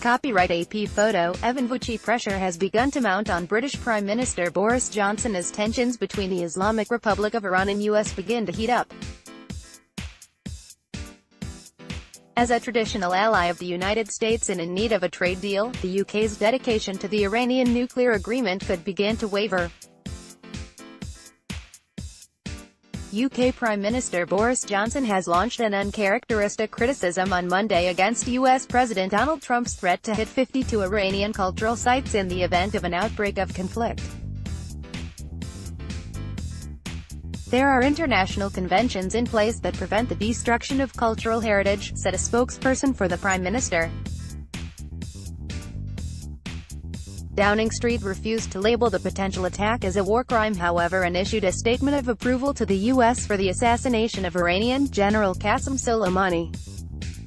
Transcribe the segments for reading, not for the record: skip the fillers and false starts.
Copyright AP photo, VucciPressure has begun to mount on British Prime Minister Boris Johnson as tensions between the Islamic Republic of Iran and US begin to heat up. As a traditional ally of the United States and in need of a trade deal, the UK's dedication to the Iranian nuclear agreement could begin to waver. UK Prime Minister Boris Johnson has launched an uncharacteristic criticism on Monday against US President Donald Trump's threat to hit 52 Iranian cultural sites in the event of an outbreak of conflict. "There are international conventions in place that prevent the destruction of cultural heritage," said a spokesperson for the Prime Minister. Downing Street refused to label the potential attack as a war crime, however, and issued a statement of approval to the U.S. for the assassination of Iranian General Qasem Soleimani.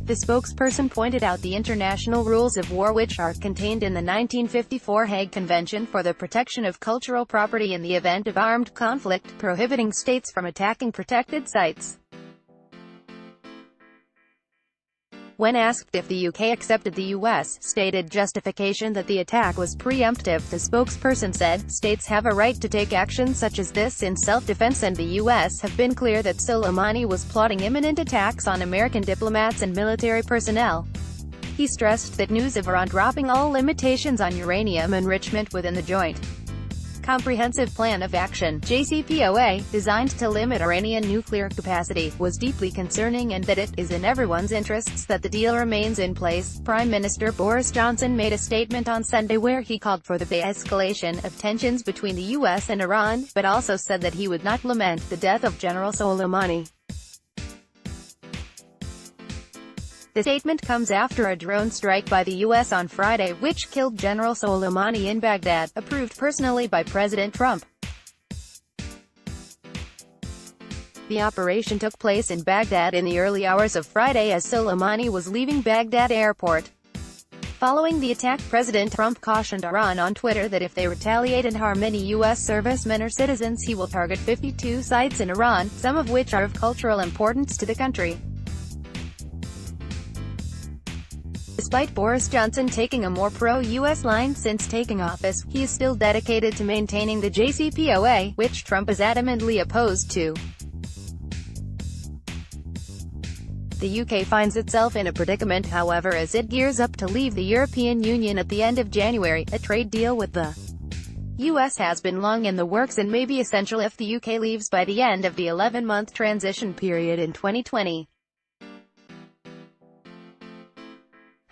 The spokesperson pointed out the international rules of war, which are contained in the 1954 Hague Convention for the Protection of Cultural Property in the event of armed conflict, prohibiting states from attacking protected sites. When asked if the UK accepted the US stated justification that the attack was preemptive, the spokesperson said, "States have a right to take action such as this in self-defense, and the US have been clear that Soleimani was plotting imminent attacks on American diplomats and military personnel." He stressed that news of Iran dropping all limitations on uranium enrichment within the Joint Comprehensive Plan of Action (JCPOA), designed to limit Iranian nuclear capacity, was deeply concerning, and that it is in everyone's interests that the deal remains in place. Prime Minister Boris Johnson made a statement on Sunday where he called for the de-escalation of tensions between the US and Iran, but also said that he would not lament the death of General Soleimani. The statement comes after a drone strike by the U.S. on Friday, which killed General Soleimani in Baghdad, approved personally by President Trump. The operation took place in Baghdad in the early hours of Friday as Soleimani was leaving Baghdad airport. Following the attack, President Trump cautioned Iran on Twitter that if they retaliate and harm any U.S. servicemen or citizens, he will target 52 sites in Iran, some of which are of cultural importance to the country. Despite Boris Johnson taking a more pro-US line since taking office, he is still dedicated to maintaining the JCPOA, which Trump is adamantly opposed to. The UK finds itself in a predicament, however, as it gears up to leave the European Union at the end of January. A trade deal with the US has been long in the works and may be essential if the UK leaves by the end of the 11-month transition period in 2020.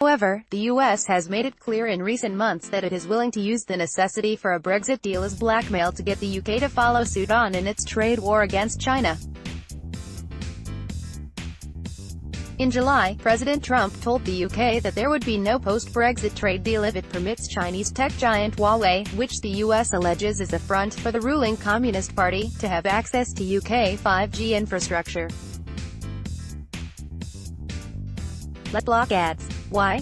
However, the US has made it clear in recent months that it is willing to use the necessity for a Brexit deal as blackmail to get the UK to follow suit on in its trade war against China. In July, President Trump told the UK that there would be no post-Brexit trade deal if it permits Chinese tech giant Huawei, which the US alleges is a front for the ruling Communist Party, to have access to UK 5G infrastructure. Let's block ads. Why?